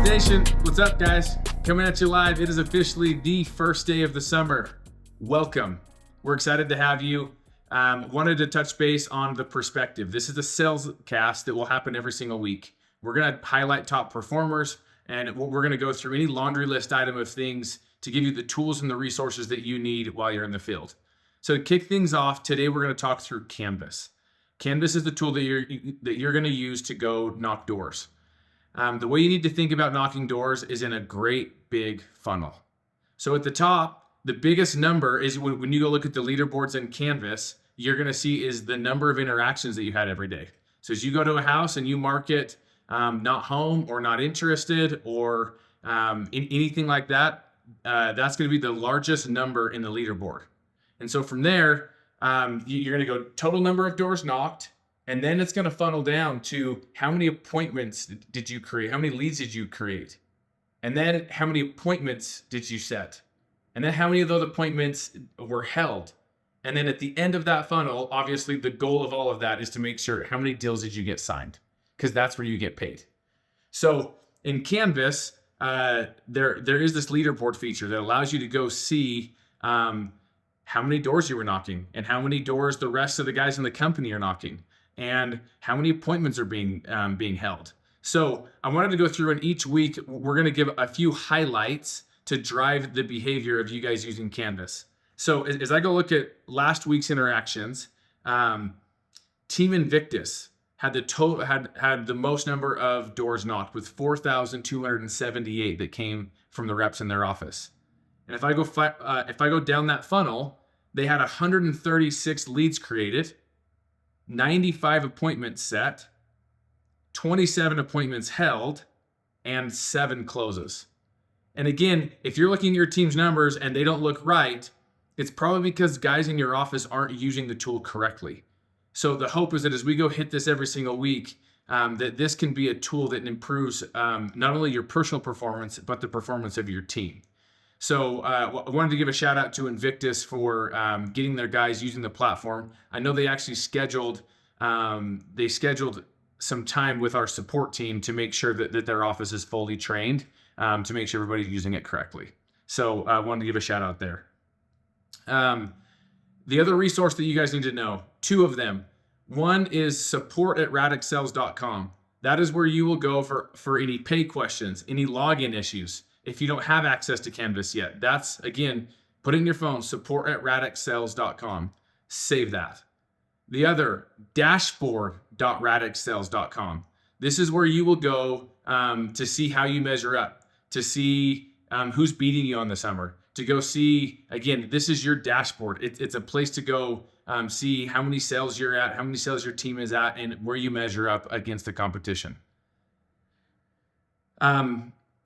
Nation, what's up, guys? Coming at you live. It is officially the first day of the summer. Welcome. We're excited to have you. Wanted to touch base on the perspective. This is a sales cast that will happen every single week. We're going to highlight top performers, and we're going to go through any laundry list item of things to give you the tools and the resources that you need while you're in the field. So to kick things off, today we're going to talk through Canvas. Canvas is the tool that you're going to use to go knock doors. The way you need to think about knocking doors is in a great big funnel. So at the top, the biggest number is when you go look at the leaderboards in Canvas, you're going to see is the number of interactions that you had every day. So as you go to a house and you mark it not home or not interested or anything like that, that's going to be the largest number in the leaderboard. And so from there, you're going to go total number of doors knocked. And then it's going to funnel down to how many appointments did you create? How many leads did you create? And then how many appointments did you set? And then how many of those appointments were held? And then at the end of that funnel, obviously the goal of all of that is to make sure how many deals did you get signed? Because that's where you get paid. So in Canvas, there is this leaderboard feature that allows you to go see how many doors you were knocking and how many doors the rest of the guys in the company are knocking, and how many appointments are being held. So I wanted to go through, and each week we're going to give a few highlights to drive the behavior of you guys using Canvas. So as I go look at last week's interactions, Team Invictus had the most number of doors knocked with 4,278 that came from the reps in their office. And if I go down that funnel, they had 136 leads created, 95 appointments set, 27 appointments held, and 7 closes. And again, if you're looking at your team's numbers and they don't look right, it's probably because guys in your office aren't using the tool correctly. So the hope is that as we go hit this every single week, that this can be a tool that improves not only your personal performance, but the performance of your team. So I wanted to give a shout out to Invictus for getting their guys using the platform. I know they actually scheduled some time with our support team to make sure that their office is fully trained to make sure everybody's using it correctly. So I wanted to give a shout out there. The other resource that you guys need to know, 2 of them. One is support@radixsales.com. That is where you will go for any pay questions, any login issues. If you don't have access to Canvas yet, that's, again, put it in your phone, support@radixsales.com. Save that. The other, dashboard.radixsales.com. This is where you will go to see how you measure up, to see who's beating you on the summer, to go see, again, this is your dashboard. It's a place to go see how many sales you're at, how many sales your team is at, and where you measure up against the competition.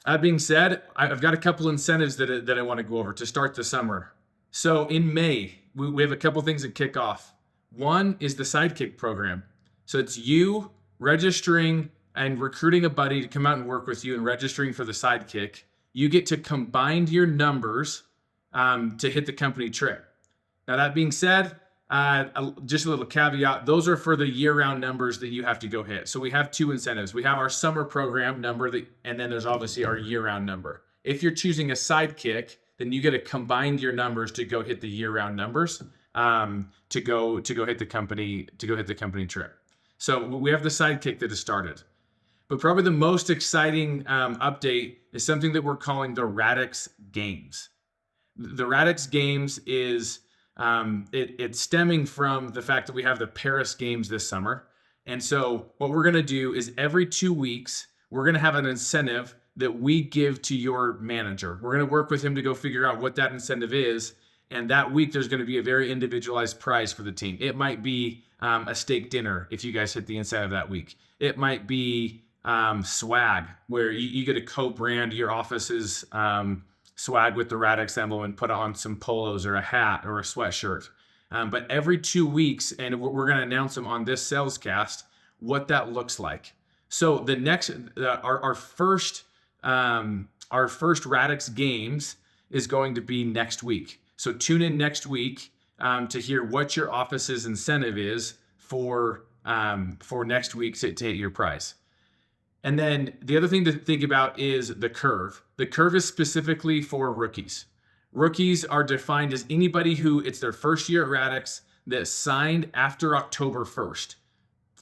That being said, I've got a couple incentives that I want to go over to start the summer. So in May, we have a couple things that kick off. One is the Sidekick program. So it's you registering and recruiting a buddy to come out and work with you and registering for the Sidekick. You get to combine your numbers to hit the company trip. Now that being said, just a little caveat, those are for the year-round numbers that you have to go hit. So we have 2 incentives. We have our summer program number, and then there's obviously our year-round number. If you're choosing a Sidekick, then you get to combine your numbers to go hit the year-round numbers to go hit the company trip. So we have the Sidekick that has started. But probably the most exciting update is something that we're calling the Radix Games. The Radix Games is it's stemming from the fact that we have the Paris Games this summer. And so what we're going to do is every 2 weeks, we're going to have an incentive that we give to your manager. We're going to work with him to go figure out what that incentive is. And that week, there's going to be a very individualized prize for the team. It might be a steak dinner if you guys hit the incentive that week. It might be swag, where you get to co-brand your office's swag with the Radix emblem and put on some polos or a hat or a sweatshirt. But every 2 weeks, and we're going to announce them on this sales cast, what that looks like. So the next, our first Radix Games is going to be next week. So tune in next week to hear what your office's incentive is for next week to hit your prize. And then the other thing to think about is the curve. The curve is specifically for rookies. Rookies are defined as anybody who it's their first year at Radix that signed after October 1st.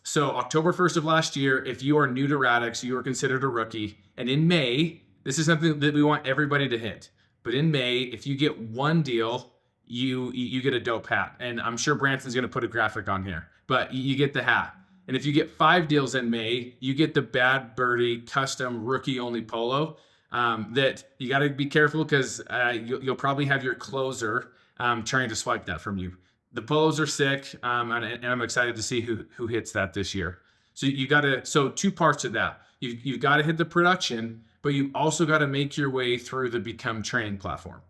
So October 1st of last year, if you are new to Radix, you are considered a rookie. And in May, this is something that we want everybody to hit. But in May, if you get one deal, you get a dope hat. And I'm sure Branson's going to put a graphic on here, but you get the hat. And if you get 5 deals in May, you get the Bad Birdie custom rookie only polo. That you got to be careful because you'll probably have your closer trying to swipe that from you. The polos are sick, and I'm excited to see who hits that this year. So you got to. So 2 parts of that. You've got to hit the production, but you also got to make your way through the Become Training platform.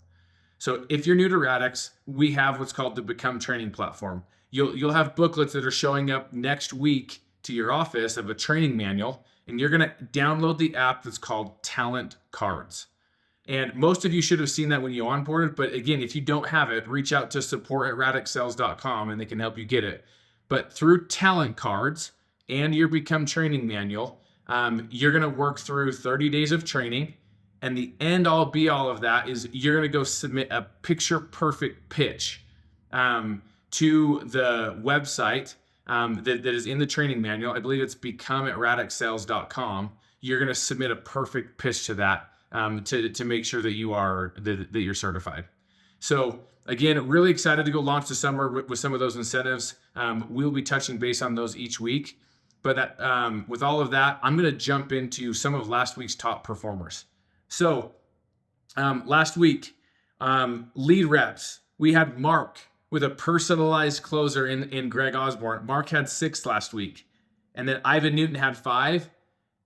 So if you're new to Radix, we have what's called the Become Training platform. You'll have booklets that are showing up next week to your office of a training manual, and you're gonna download the app that's called Talent Cards. And most of you should have seen that when you onboarded, but again, if you don't have it, reach out to support@radixsales.com and they can help you get it. But through Talent Cards and your Become Training manual, you're gonna work through 30 days of training, and the end all be all of that is you're gonna go submit a picture perfect pitch to the website that is in the training manual. I believe it's become@radixsales.com. You're going to submit a perfect pitch to that to make sure that you're certified. So again, really excited to go launch the summer with some of those incentives. We'll be touching base on those each week. But with all of that, I'm going to jump into some of last week's top performers. So last week, lead reps, we had Mark with a personalized closer in Greg Osborne. Mark had 6 last week. And then Ivan Newton had 5.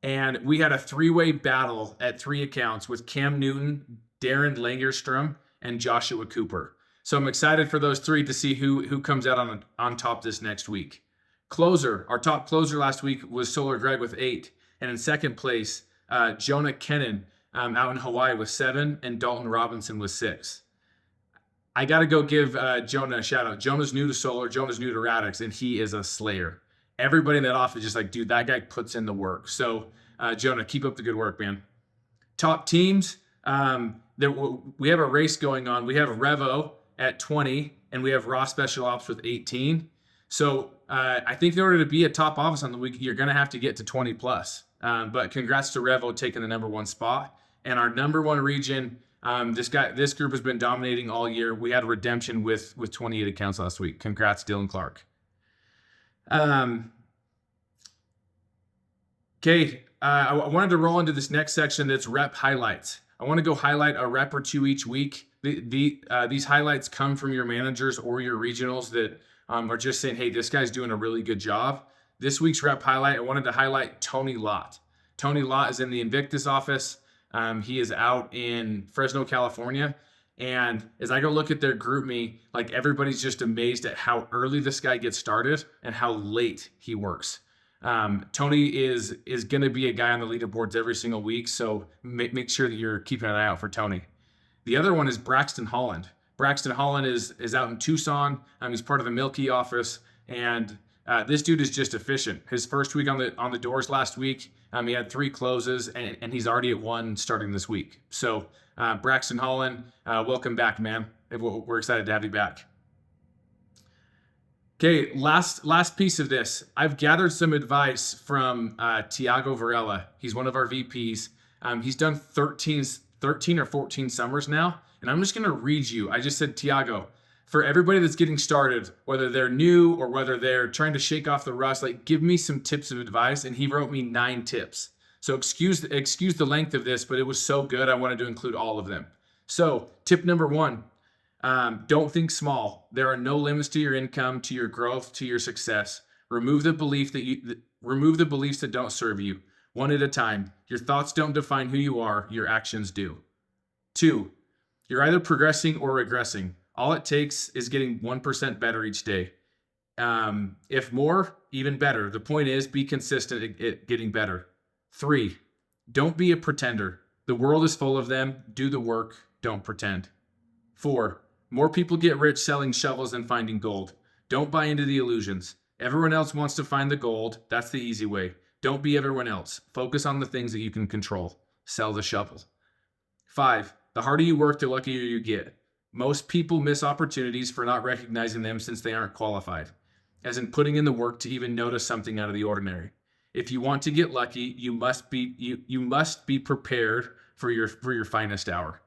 And we had a 3-way battle at 3 accounts with Cam Newton, Darren Langerstrom, and Joshua Cooper. So I'm excited for those 3 to see who comes out on top this next week. Closer, our top closer last week was Solar Greg with 8. And in second place, Jonah Kennan out in Hawaii with 7, and Dalton Robinson with 6. I got to go give Jonah a shout out. Jonah's new to Solar, Jonah's new to Radix, and he is a slayer. Everybody in that office is just like, dude, that guy puts in the work. So Jonah, keep up the good work, man. Top teams, we have a race going on. We have Revo at 20, and we have Raw Special Ops with 18. So I think in order to be a top office on the week, you're going to have to get to 20 plus. But congrats to Revo taking the number 1 spot. And our number 1 region, this group has been dominating all year. We had a redemption with 28 accounts last week. Congrats, Dylan Clark. Okay, I wanted to roll into this next section that's rep highlights. I want to go highlight a rep or 2 each week. These highlights come from your managers or your regionals that are just saying, hey, this guy's doing a really good job. This week's rep highlight, I wanted to highlight Tony Lott. Tony Lott is in the Invictus office. He is out in Fresno, California. And as I go look at their group me, like everybody's just amazed at how early this guy gets started and how late he works. Tony is going to be a guy on the leaderboards every single week. So make sure that you're keeping an eye out for Tony. The other one is Braxton Holland. Braxton Holland is out in Tucson. He's part of the Milky office. And this dude is just efficient. His first week on the doors last week, he had 3 closes, and he's already at 1 starting this week. So Braxton Holland, welcome back, man. We're excited to have you back. Okay, last piece of this. I've gathered some advice from Tiago Varela. He's one of our VPs. He's done 13 or 14 summers now, and I'm just going to read you. I just said, Tiago, for everybody that's getting started, whether they're new or whether they're trying to shake off the rust, like give me some tips of advice. And he wrote me 9 tips. So excuse the length of this, but it was so good. I wanted to include all of them. So tip number 1, don't think small. There are no limits to your income, to your growth, to your success. Remove the beliefs that don't serve you, one at a time. Your thoughts don't define who you are. Your actions do. 2, you're either progressing or regressing. All it takes is getting 1% better each day. If more, even better. The point is, be consistent at getting better. 3, don't be a pretender. The world is full of them. Do the work. Don't pretend. 4, more people get rich selling shovels than finding gold. Don't buy into the illusions. Everyone else wants to find the gold. That's the easy way. Don't be everyone else. Focus on the things that you can control. Sell the shovel. 5, the harder you work, the luckier you get. Most people miss opportunities for not recognizing them since they aren't qualified, as in putting in the work to even notice something out of the ordinary. If you want to get lucky, you must be prepared for your finest hour.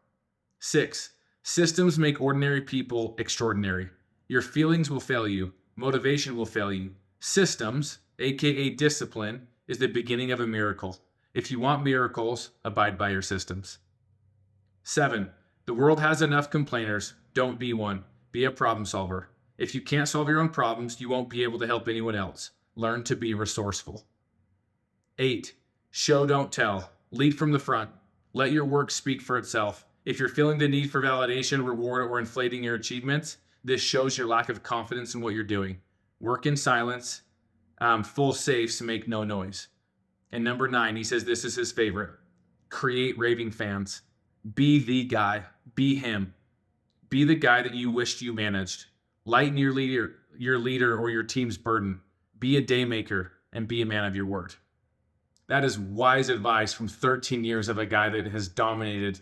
6, systems make ordinary people extraordinary. Your feelings will fail you. Motivation will fail you. Systems, aka discipline, is the beginning of a miracle. If you want miracles, abide by your systems. 7, the world has enough complainers. Don't be one. Be a problem solver. If you can't solve your own problems, you won't be able to help anyone else. Learn to be resourceful. 8, show, don't tell. Lead from the front. Let your work speak for itself. If you're feeling the need for validation, reward, or inflating your achievements, this shows your lack of confidence in what you're doing. Work in silence. Full safes make no noise. And number 9, he says this is his favorite. Create raving fans. Be the guy. Be him. Be the guy that you wished you managed. Lighten your leader or your team's burden. Be a day maker and be a man of your word. That is wise advice from 13 years of a guy that has dominated,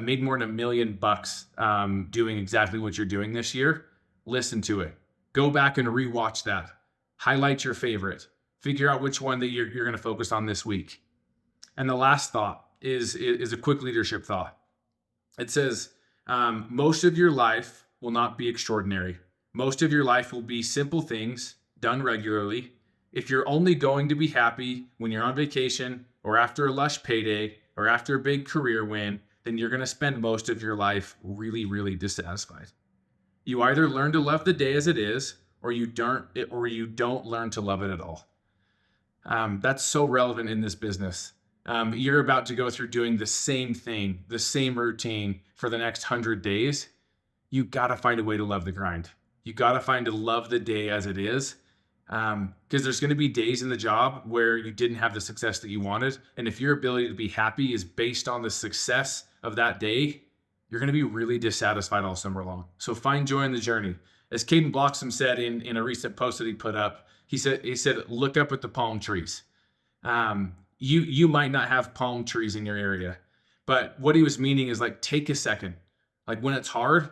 made more than $1 million doing exactly what you're doing this year. Listen to it. Go back and rewatch that. Highlight your favorite. Figure out which one that you're going to focus on this week. And the last thought is a quick leadership thought. It says, most of your life will not be extraordinary. Most of your life will be simple things done regularly. If you're only going to be happy when you're on vacation or after a lush payday or after a big career win, then you're going to spend most of your life really, really dissatisfied. You either learn to love the day as it is, or you don't learn to love it at all. That's so relevant in this business. You're about to go through doing the same thing, the same routine for the next 100 days. You got to find a way to love the grind. You got to find to love the day as it is. Because there's going to be days in the job where you didn't have the success that you wanted. And if your ability to be happy is based on the success of that day, you're going to be really dissatisfied all summer long. So find joy in the journey. As Caden Bloxham said in a recent post that he put up, he said, look up at the palm trees. You might not have palm trees in your area, but what he was meaning is like, take a second. Like when it's hard,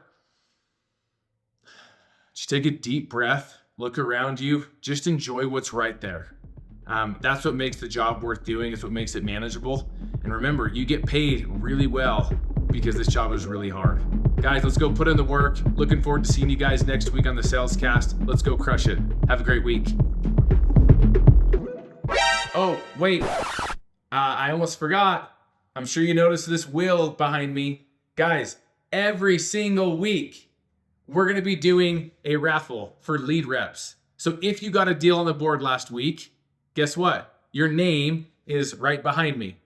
just take a deep breath. Look around you, just enjoy what's right there. That's what makes the job worth doing. It's what makes it manageable. And remember, you get paid really well because this job is really hard. Guys, let's go put in the work. Looking forward to seeing you guys next week on the Sales Cast. Let's go crush it. Have a great week. Oh, wait. I almost forgot. I'm sure you noticed this wheel behind me. Guys, every single week, we're going to be doing a raffle for lead reps. So if you got a deal on the board last week, guess what? Your name is right behind me.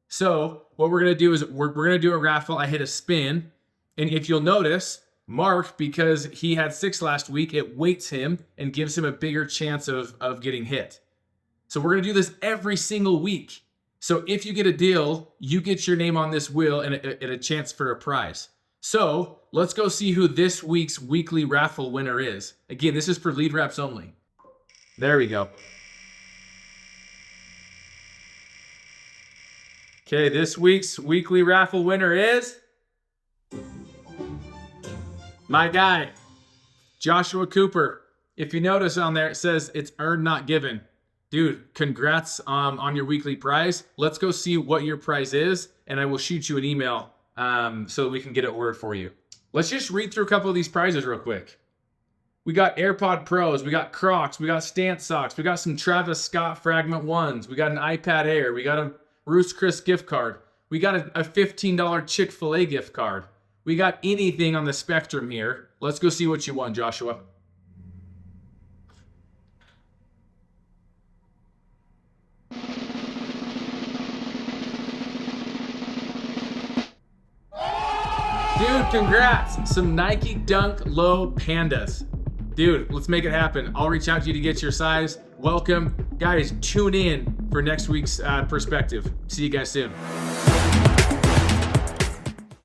So what we're going to do is we're going to do a raffle. I hit a spin. And if you'll notice, Mark, because he had 6 last week, it weights him and gives him a bigger chance of getting hit. So we're going to do this every single week. So if you get a deal, you get your name on this wheel and a chance for a prize. So let's go see who this week's weekly raffle winner is. Again, this is for lead reps only. There we go. Okay, this week's weekly raffle winner is my guy, Joshua Cooper. If you notice on there, it says it's earned, not given. Dude, congrats on your weekly prize. Let's go see what your prize is, and I will shoot you an email so that we can get it ordered for you. Let's just read through a couple of these prizes real quick. We got AirPod Pros, we got Crocs, we got Stance Socks, we got some Travis Scott Fragment 1s, we got an iPad Air, we got a Roost Chris gift card, we got a $15 Chick-fil-A gift card. We got anything on the spectrum here. Let's go see what you won, Joshua. Dude, congrats. Some Nike Dunk Low Pandas. Dude, let's make it happen. I'll reach out to you to get your size. Welcome. Guys, tune in for next week's perspective. See you guys soon.